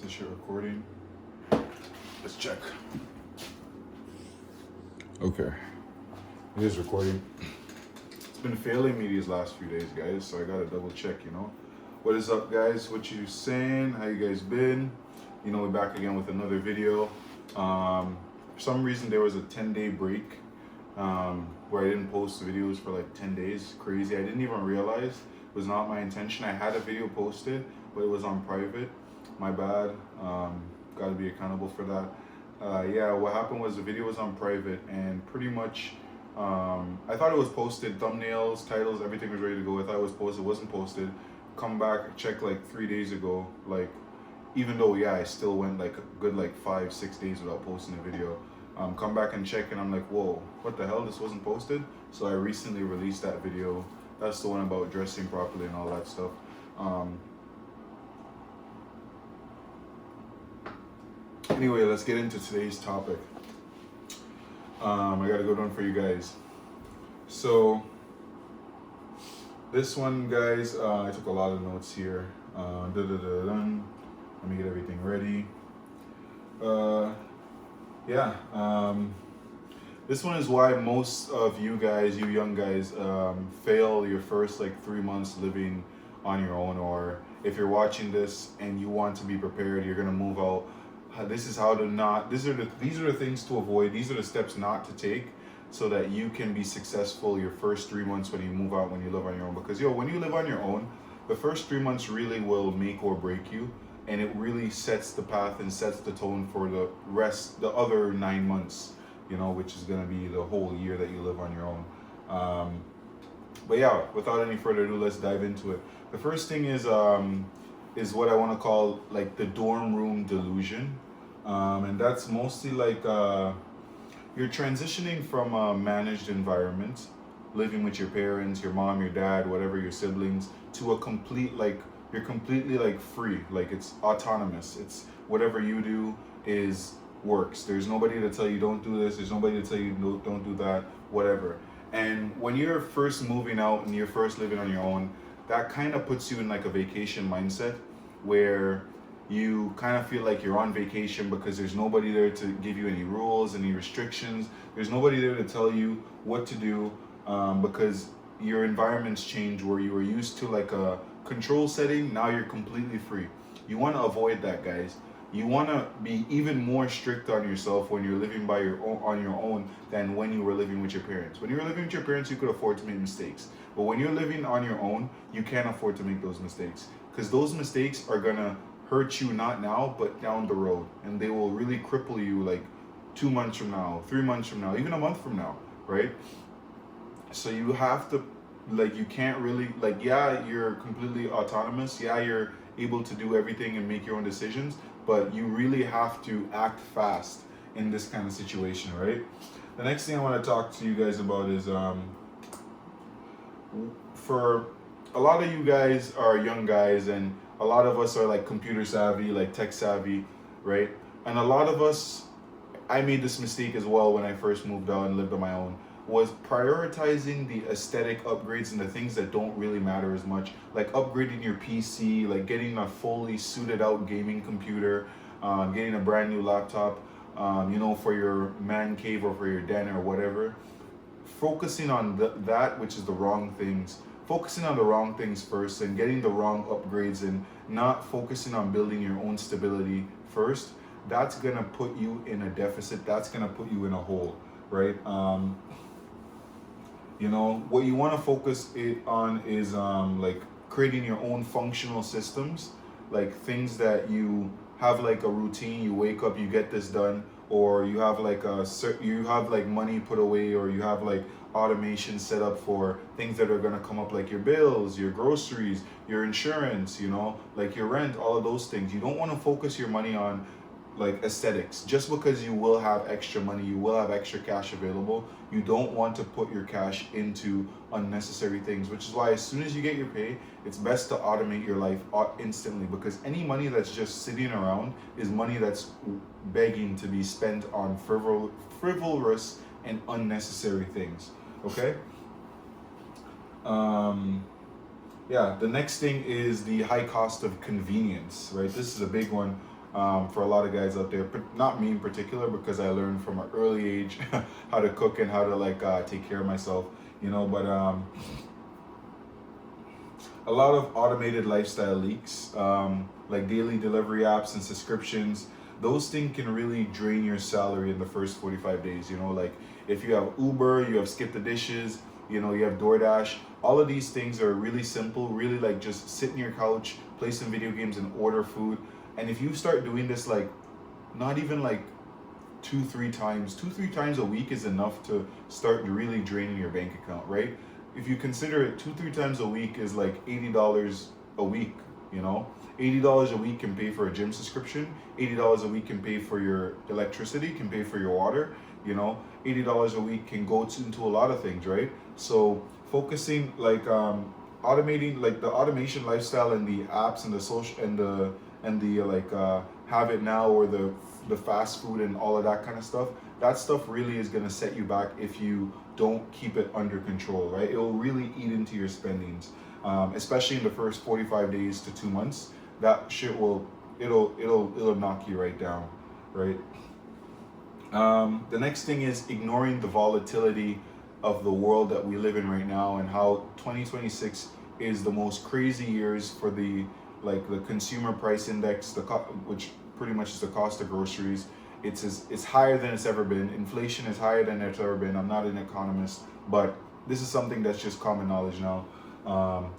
this shit recording? Let's check. Okay. It is recording. It's been failing me these last few days, guys, so I gotta double check, you know. What is up, guys? What you saying? How you guys been? You know, we're back again with another video. For some reason, there was a 10-day break where I didn't post videos for like 10 days. Crazy. I didn't even realize. It was not my intention. I had a video posted, but it was on private. My bad. Got to be accountable for that. Yeah, what happened was the video was on private, and pretty much I thought it was posted, thumbnails, titles, everything was ready to go. I thought it was posted, it wasn't posted. Come back, check like 3 days ago, like, even though, yeah, I still went like a good like 5-6 days without posting a video. Come back and check, and I'm like, whoa, what the hell, this wasn't posted? So I recently released that video. That's the one about dressing properly and all that stuff. Anyway, let's get into today's topic. I got a good one for you guys. So this one, guys, I took a lot of notes here. Let me get everything ready. This one is why most of you guys, you young guys, fail your first like 3 months living on your own. Or if you're watching this and you want to be prepared, you're gonna move out. This is how to not. These are the things to avoid. These are the steps not to take, so that you can be successful your first 3 months when you move out, when you live on your own. Because when you live on your own, the first 3 months really will make or break you, and it really sets the path and sets the tone for the other 9 months, you know, which is gonna be the whole year that you live on your own. But yeah, without any further ado, let's dive into it. The first thing is what I want to call like the dorm room delusion, and that's mostly like you're transitioning from a managed environment, living with your parents, your mom, your dad, whatever, your siblings, to a complete, like, you're completely like free, like it's autonomous. It's whatever you do works. There's nobody to tell you don't do this. There's nobody to tell you don't do that, whatever. And when you're first moving out and you're first living on your own, that kind of puts you in like a vacation mindset, where you kind of feel like you're on vacation because there's nobody there to give you any rules, any restrictions. There's nobody there to tell you what to do, because your environment's changed, where you were used to like a control setting. Now you're completely free. You want to avoid that, guys. You want to be even more strict on yourself when you're living on your own than when you were living with your parents. When you were living with your parents, you could afford to make mistakes. But when you're living on your own, you can't afford to make those mistakes, because those mistakes are going to hurt you, not now, but down the road. And they will really cripple you like 2 months from now, 3 months from now, even a month from now, right? So you have to, like, you can't really, like, yeah, you're completely autonomous. Yeah, you're able to do everything and make your own decisions, but you really have to act fast in this kind of situation, right? The next thing I want to talk to you guys about is, for a lot of you guys are young guys, and a lot of us are like computer savvy, like tech savvy, right? And a lot of us, I made this mistake as well when I first moved out and lived on my own, was prioritizing the aesthetic upgrades and the things that don't really matter as much, like upgrading your PC, like getting a fully suited out gaming computer, getting a brand new laptop, you know, for your man cave or for your den or whatever. Focusing on that, which is the wrong things. Focusing on the wrong things first and getting the wrong upgrades, and not focusing on building your own stability first, that's gonna put you in a deficit. That's gonna put you in a hole, right? You know, what you want to focus on is like creating your own functional systems, like things that you have like a routine. You wake up, you get this done, or you have like money put away, or you have like automation set up for things that are going to come up, like your bills, your groceries, your insurance, you know, like your rent, all of those things. You don't want to focus your money on like aesthetics. Just because you will have extra money, you will have extra cash available, you don't want to put your cash into unnecessary things. Which is why as soon as you get your pay, it's best to automate your life instantly, because any money that's just sitting around is money that's begging to be spent on frivolous and unnecessary things. Okay? Yeah, the next thing is the high cost of convenience, right? This is a big one. for a lot of guys out there, but not me in particular, because I learned from an early age how to cook and how to like take care of myself, you know. But a lot of automated lifestyle leaks, like daily delivery apps and subscriptions, those things can really drain your salary in the first 45 days. You know, like if you have Uber, you have Skip the Dishes, you know, you have DoorDash, all of these things are really simple, really like just sit in your couch, play some video games and order food. And if you start doing this, like not even like two, three times a week is enough to start really draining your bank account, right? If you consider it, 2, 3 times a week is like $80 a week, you know? $80 a week can pay for a gym subscription, $80 a week can pay for your electricity, can pay for your water, you know? $80 a week can go into a lot of things, right? So focusing like automating, like the automation lifestyle and the apps and the social and the have it now, or the fast food and all of that kind of stuff, that stuff really is going to set you back if you don't keep it under control, right? It will really eat into your spendings, especially in the first 45 days to 2 months. That shit will, it'll knock you right down, right? The next thing is ignoring the volatility of the world that we live in right now, and how 2026 is the most crazy years for the consumer price index, which pretty much is the cost of groceries. It's higher than it's ever been. Inflation is higher than it's ever been. I'm not an economist, but this is something that's just common knowledge now.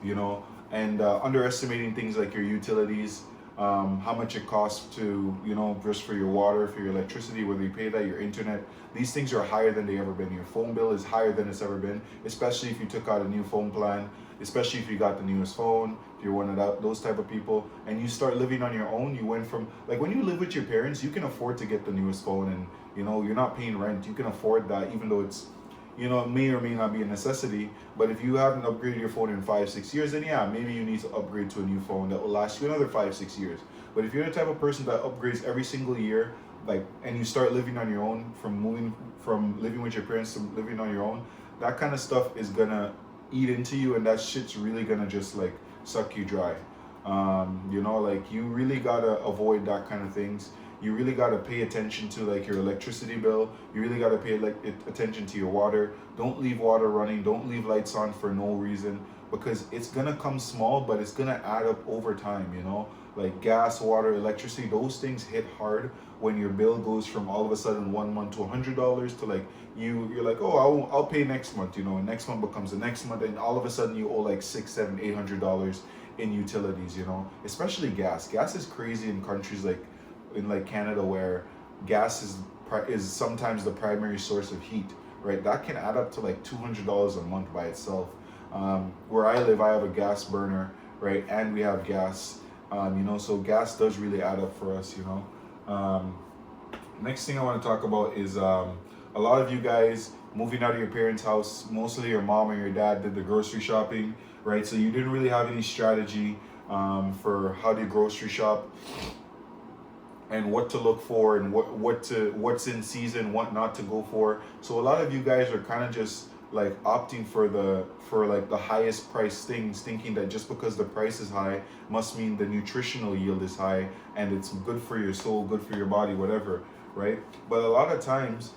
You know, and underestimating things like your utilities, how much it costs to, you know, just for your water, for your electricity, whether you pay that, your internet. These things are higher than they ever been. Your phone bill is higher than it's ever been, especially if you took out a new phone plan, especially if you got the newest phone, if you're one of those type of people, and you start living on your own. You went from, like, when you live with your parents, you can afford to get the newest phone, and, you know, you're not paying rent. You can afford that, even though it's, you know, it may or may not be a necessity. But if you haven't upgraded your phone in 5-6 years, then yeah, maybe you need to upgrade to a new phone that will last you another 5-6 years. But if you're the type of person that upgrades every single year, like, and you start living on your own, from moving from living with your parents to living on your own, that kind of stuff is gonna eat into you, and that shit's really gonna just like suck you dry. You know, like, you really gotta avoid that kind of things. You really gotta pay attention to like your electricity bill. You really gotta pay attention to your water. Don't leave water running. Don't leave lights on for no reason, because it's gonna come small, but it's gonna add up over time. You know, like gas, water, electricity, those things hit hard when your bill goes from all of a sudden 1 month to $100 to like you're like, oh, I'll pay next month. You know, and next month becomes the next month, and all of a sudden you owe like $600, $700, $800 in utilities. You know, especially gas. Gas is crazy in countries like in like Canada, where gas is sometimes the primary source of heat, right? That can add up to like $200 a month by itself. Where I live, I have a gas burner, right? And we have gas, you know, so gas does really add up for us, you know. Next thing I want to talk about is a lot of you guys moving out of your parents' house. Mostly your mom or your dad did the grocery shopping, right? So you didn't really have any strategy for how to grocery shop, and what to look for, and what's in season, what not to go for. So a lot of you guys are kind of just like opting for like the highest price things, thinking that just because the price is high must mean the nutritional yield is high and it's good for your soul, good for your body, whatever, right? But a lot of times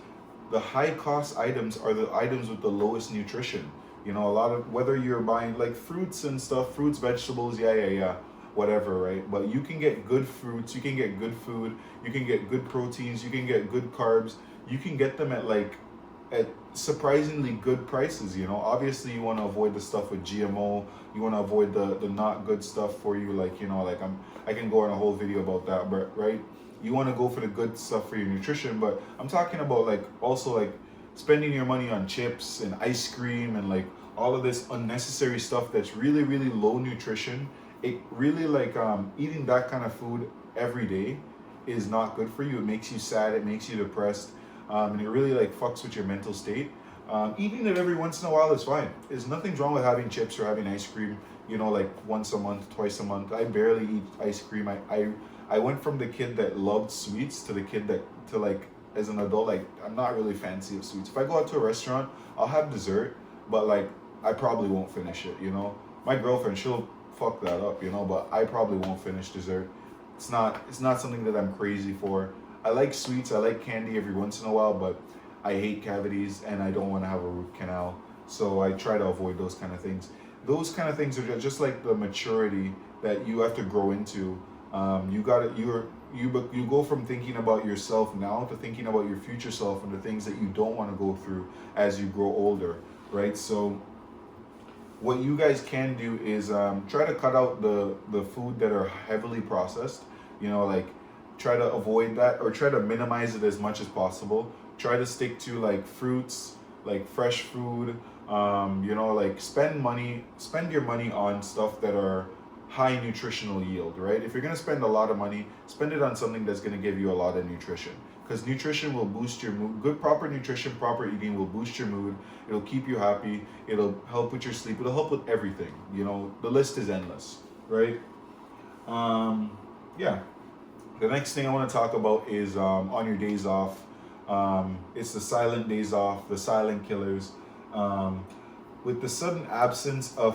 the high cost items are the items with the lowest nutrition. You know, a lot of, whether you're buying like fruits and stuff, fruits, vegetables, yeah, whatever, right? But you can get good fruits, you can get good food, you can get good proteins, you can get good carbs, you can get them at surprisingly good prices. You know, obviously you want to avoid the stuff with GMO, you want to avoid the not good stuff for you, like, you know, like I can go on a whole video about that, but right, you want to go for the good stuff for your nutrition. But I'm talking about like also like spending your money on chips and ice cream and like all of this unnecessary stuff that's really, really low nutrition. It really like eating that kind of food every day is not good for you. It makes you sad, it makes you depressed, and it really like fucks with your mental state. Eating it every once in a while is fine. There's nothing wrong with having chips or having ice cream, you know, like once a month, twice a month. I barely eat ice cream. I went from the kid that loved sweets to the kid that, to like, as an adult, like, I'm not really fancy of sweets. If I go out to a restaurant, I'll have dessert, but like, I probably won't finish it, you know. My girlfriend, she'll fuck that up, you know, but I probably won't finish dessert. It's not something that I'm crazy for. I like sweets, I like candy every once in a while, but I hate cavities and I don't want to have a root canal. So I try to avoid those kind of things. Those kind of things are just like the maturity that you have to grow into. You got to you go from thinking about yourself now to thinking about your future self and the things that you don't want to go through as you grow older, right? So what you guys can do is try to cut out the food that are heavily processed. You know, like try to avoid that or try to minimize it as much as possible. Try to stick to like fruits, like fresh food. You know, like spend your money on stuff that are high nutritional yield, right? If you're gonna spend a lot of money, spend it on something that's gonna give you a lot of nutrition. Because nutrition will boost your mood. Good, proper nutrition, proper eating will boost your mood. It'll keep you happy. It'll help with your sleep. It'll help with everything. You know, the list is endless, right? Yeah. The next thing I want to talk about is on your days off. It's the silent days off, the silent killers. With the sudden absence of,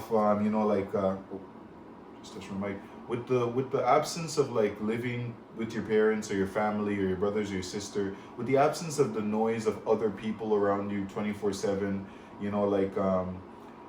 just touch my mic. With the absence of like living with your parents or your family or your brothers or your sister, with the absence of the noise of other people around you 24/7, you know, like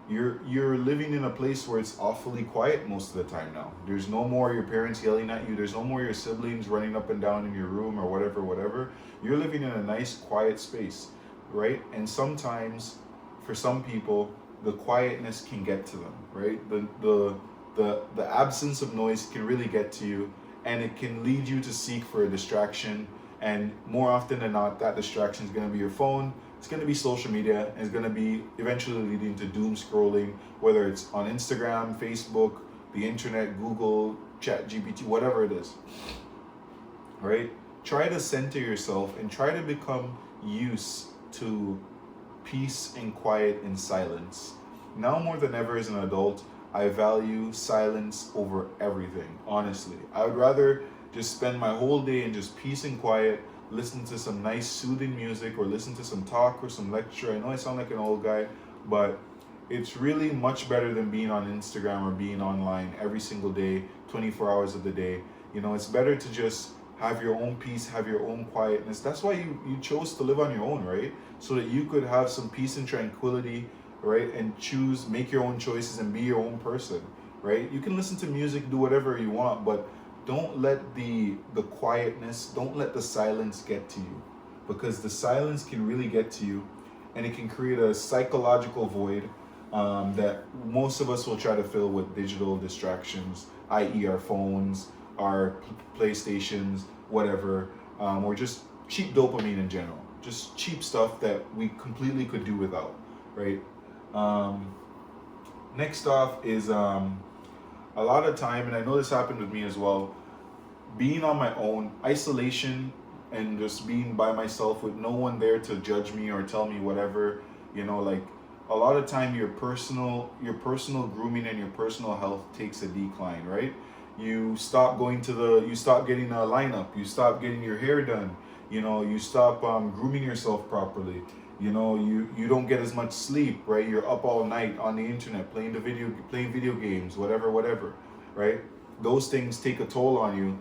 you're living in a place where it's awfully quiet most of the time now. There's no more your parents yelling at you. There's no more your siblings running up and down in your room or whatever. You're living in a nice quiet space, right? And sometimes for some people the quietness can get to them, right? The absence of noise can really get to you, and it can lead you to seek for a distraction. And more often than not, that distraction is going to be your phone. It's going to be social media, and it's going to be eventually leading to doom scrolling, whether it's on Instagram, Facebook, the internet, Google, Chat GPT, whatever it is. Right? Try to center yourself and try to become used to peace and quiet and silence. Now more than ever as an adult, I value silence over everything, honestly. I would rather just spend my whole day in just peace and quiet, listen to some nice soothing music or listen to some talk or some lecture. I know I sound like an old guy, but it's really much better than being on Instagram or being online every single day, 24 hours of the day. You know, it's better to just have your own peace, have your own quietness. That's why you chose to live on your own, right? So that you could have some peace and tranquility, right? And make your own choices and be your own person, right? You can listen to music, do whatever you want, but don't let the quietness, don't let the silence get to you, because the silence can really get to you, and it can create a psychological void that most of us will try to fill with digital distractions, i.e., our phones, our PlayStations, whatever, or just cheap dopamine in general, just cheap stuff that we completely could do without, right? Next off is a lot of time, and I know this happened with me as well, being on my own, isolation, and just being by myself with no one there to judge me or tell me whatever, you know, like a lot of time your personal grooming and your personal health takes a decline, right? You stop you stop getting a lineup, you stop getting your hair done, you know, you stop grooming yourself properly. You know, you don't get as much sleep, right? You're up all night on the internet playing video games, whatever, right? Those things take a toll on you,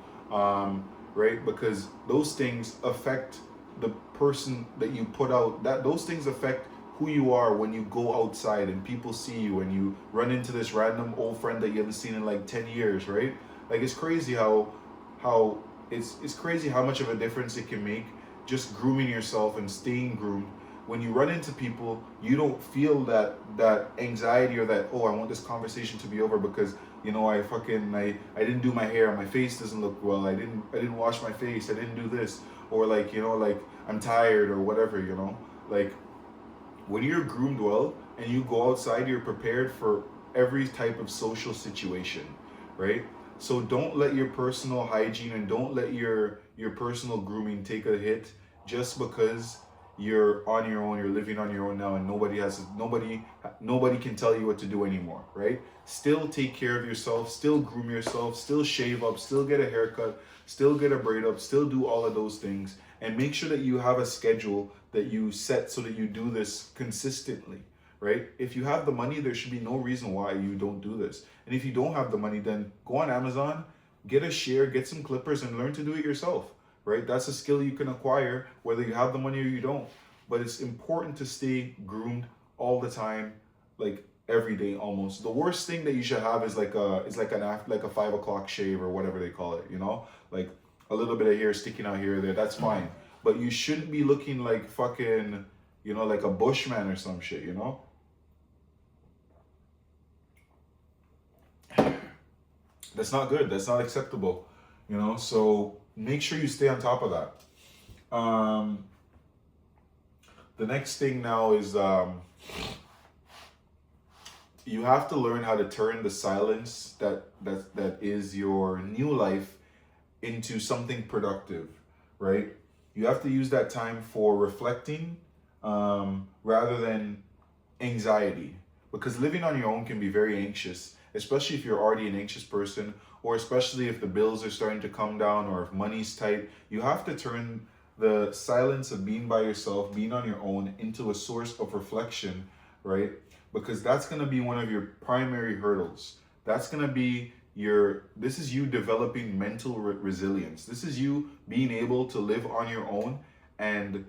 right? Because those things affect the person that you put out. Those things affect who you are when you go outside and people see you and you run into this random old friend that you haven't seen in like 10 years, right? Like it's crazy how it's crazy how much of a difference it can make just grooming yourself and staying groomed. When you run into people, you don't feel that anxiety or that, oh, I want this conversation to be over because, you know, I didn't do my hair, my face doesn't look well, I didn't wash my face, I didn't do this, or like, you know, like I'm tired or whatever, you know. Like when you're groomed well and you go outside, you're prepared for every type of social situation, right? So don't let your personal hygiene and don't let your personal grooming take a hit just because you're on your own, you're living on your own now, and nobody can tell you what to do anymore, right? Still take care of yourself, still groom yourself, still shave up, still get a haircut, still get a braid up, still do all of those things, and make sure that you have a schedule that you set so that you do this consistently, right? If you have the money, there should be no reason why you don't do this. And if you don't have the money, then go on Amazon, get a shear, get some clippers, and learn to do it yourself, right? That's a skill you can acquire whether you have the money or you don't. But it's important to stay groomed all the time, like every day almost. The worst thing that you should have is like a 5 o'clock shave or whatever they call it, you know? Like a little bit of hair sticking out here or there, that's fine. But you shouldn't be looking like fucking, you know, like a bushman or some shit, you know? That's not good. That's not acceptable, you know? So make sure you stay on top of that. The next thing now is you have to learn how to turn the silence that is your new life into something productive, right? You have to use that time for reflecting rather than anxiety, because living on your own can be very anxious, especially if you're already an anxious person, or especially if the bills are starting to come down or if money's tight. You have to turn the silence of being by yourself, being on your own, into a source of reflection, right? Because that's going to be one of your primary hurdles. That's going to be this is you developing mental resilience. This is you being able to live on your own and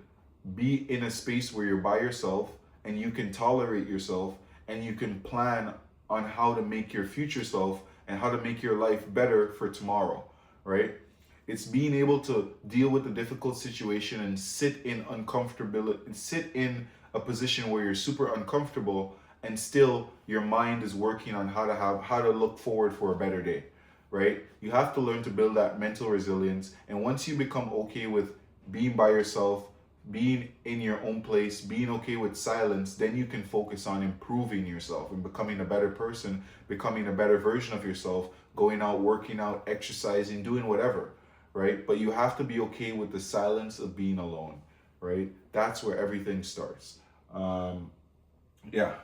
be in a space where you're by yourself and you can tolerate yourself and you can plan on how to make your future self and how to make your life better for tomorrow, right? It's being able to deal with the difficult situation and sit in uncomfortability and sit in a position where you're super uncomfortable and still your mind is working on how to look forward for a better day, right? You have to learn to build that mental resilience. And once you become okay with being by yourself, being in your own place, being okay with silence, then you can focus on improving yourself and becoming a better person, becoming a better version of yourself, going out, working out, exercising, doing whatever, right? But you have to be okay with the silence of being alone, right? That's where everything starts. Yeah,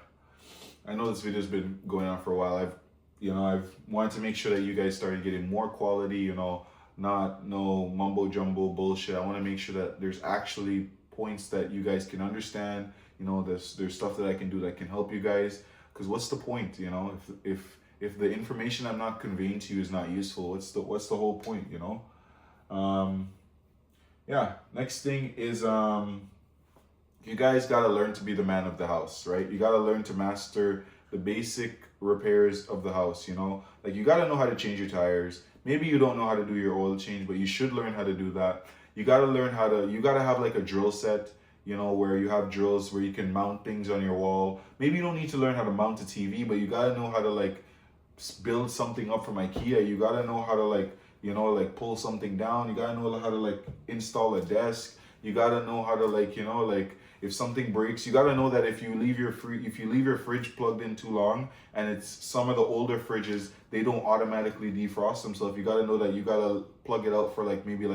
I know this video's been going on for a while. I've wanted to make sure that you guys started getting more quality, not no mumbo jumbo bullshit. I want to make sure that there's actually points that you guys can understand. There's stuff that I can do that can help you guys. Because what's the point? If the information I'm not conveying to you is not useful, what's the whole point? Yeah. Next thing is you guys gotta learn to be the man of the house, right? You gotta learn to master the basic repairs of the house. Like you gotta know how to change your tires. Maybe you don't know how to do your oil change, but you should learn how to do that. You gotta you gotta have like a drill set, where you have drills where you can mount things on your wall. Maybe you don't need to learn how to mount a TV, but you gotta know how to like build something up from IKEA. You gotta know how to like pull something down. You gotta know how to like install a desk. You gotta know how to like if something breaks, you gotta know that if you leave your fridge plugged in too long, and it's some of the older fridges, they don't automatically defrost themselves. You gotta know that you gotta plug it out for maybe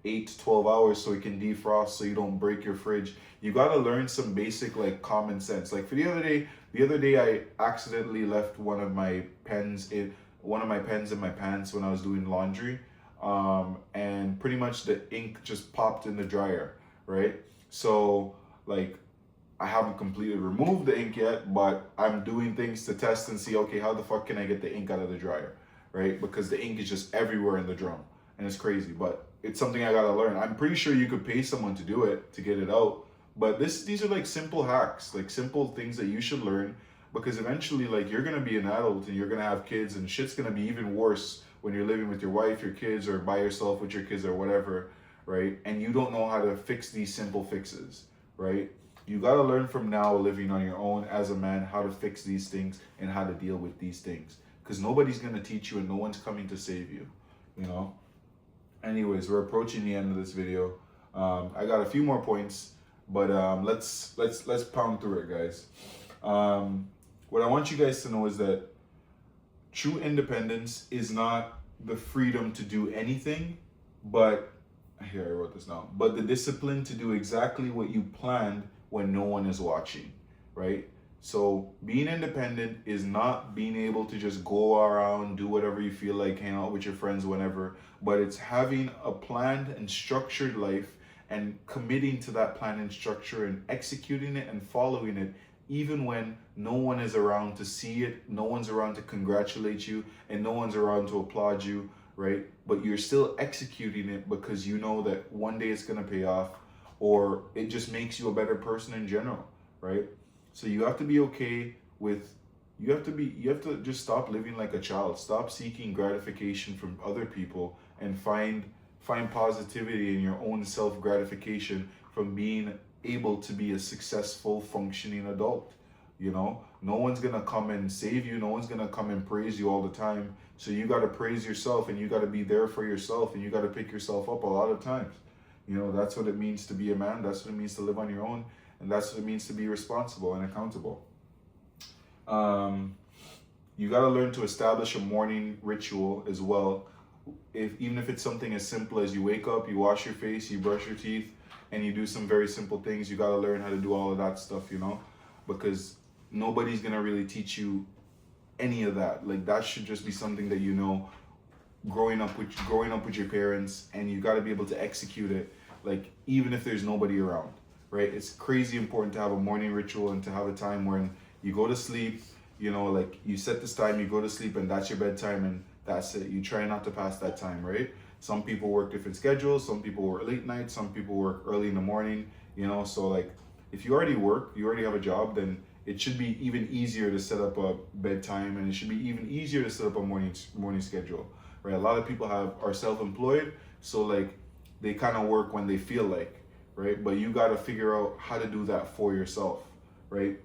8 to 12 hours so it can defrost, so you don't break your fridge. You gotta learn some basic common sense. Like for the other day I accidentally left one of my pens in my pants when I was doing laundry, and pretty much the ink just popped in the dryer, right? So I haven't completely removed the ink yet, but I'm doing things to test and see, okay, how the fuck can I get the ink out of the dryer, right? Because the ink is just everywhere in the drum and it's crazy, but it's something I gotta learn. I'm pretty sure you could pay someone to do it, to get it out, but these are simple hacks, simple things that you should learn, because eventually you're gonna be an adult and you're gonna have kids, and shit's gonna be even worse when you're living with your wife, your kids, or by yourself with your kids or whatever, right? And you don't know how to fix these simple fixes, right? You got to learn from now, living on your own as a man, how to fix these things and how to deal with these things, because nobody's going to teach you and no one's coming to save you. Anyways, we're approaching the end of this video. I got a few more points, but let's pound through it, guys. What I want you guys to know is that true independence is not the freedom to do anything, but here I wrote this down, but the discipline to do exactly what you planned when no one is watching, right? So being independent is not being able to just go around, do whatever you feel like, hang out with your friends whenever, but it's having a planned and structured life and committing to that plan and structure and executing it and following it, even when no one is around to see it, no one's around to congratulate you, and no one's around to applaud you, right? But you're still executing it because you know that one day it's going to pay off, or it just makes you a better person in general, right? So you have to be okay with, you have to just stop living like a child. Stop seeking gratification from other people and find positivity in your own self gratification from being able to be a successful functioning adult. You know, no one's gonna come and save you, no one's gonna come and praise you all the time. So you got to praise yourself, and you got to be there for yourself, and you got to pick yourself up a lot of times. You know, that's what it means to be a man, that's what it means to live on your own, and that's what it means to be responsible and accountable. You got to learn to establish a morning ritual as well. Even if it's something as simple as you wake up, you wash your face, you brush your teeth, and you do some very simple things, you got to learn how to do all of that stuff, you know, because nobody's gonna really teach you any of that. Like, that should just be something that you know growing up with your parents, and you got to be able to execute it, like, even if there's nobody around, right? It's crazy important to have a morning ritual and to have a time when you go to sleep, you know, like, you set this time, you go to sleep, and that's your bedtime, and that's it. You try not to pass that time, right? Some people work different schedules, some people work late night, some people work early in the morning, you know. So, like, if you already work, you already have a job, then it should be even easier to set up a bedtime, and it should be even easier to set up a morning schedule, right? A lot of people are self-employed, so, like, they kind of work when they feel like, right? But you got to figure out how to do that for yourself, right?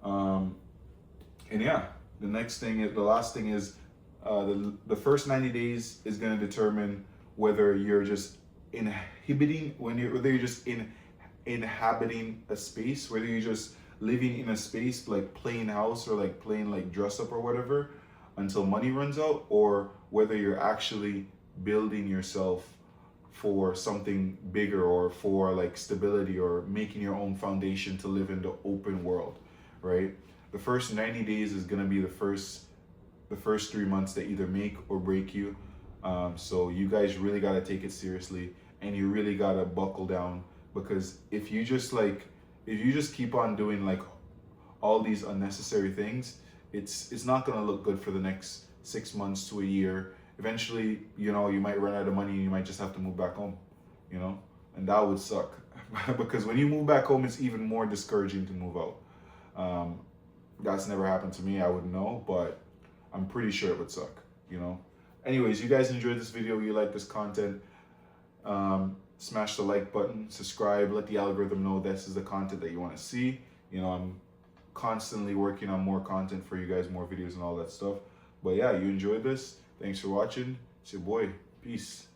And yeah, the last thing is, the first 90 days is going to determine whether you're just whether you're just inhabiting a space, whether you're just living in a space, like playing house or like playing like dress up or whatever until money runs out, or whether you're actually building yourself for something bigger, or for like stability, or making your own foundation to live in the open world, right? The first 90 days is going to be the first 3 months that either make or break you. So you guys really got to take it seriously, and you really got to buckle down, because if you just keep on doing like all these unnecessary things, it's not going to look good for the next 6 months to a year. Eventually, you know, you might run out of money, and you might just have to move back home, you know, and that would suck. Because when you move back home, it's even more discouraging to move out. That's never happened to me, I wouldn't know, but I'm pretty sure it would suck, you know. Anyways, you guys enjoyed this video, you like this content, smash the like button, subscribe, let the algorithm know this is the content that you want to see. You know, I'm constantly working on more content for you guys, more videos and all that stuff. But yeah, you enjoyed this. Thanks for watching. It's your boy. Peace.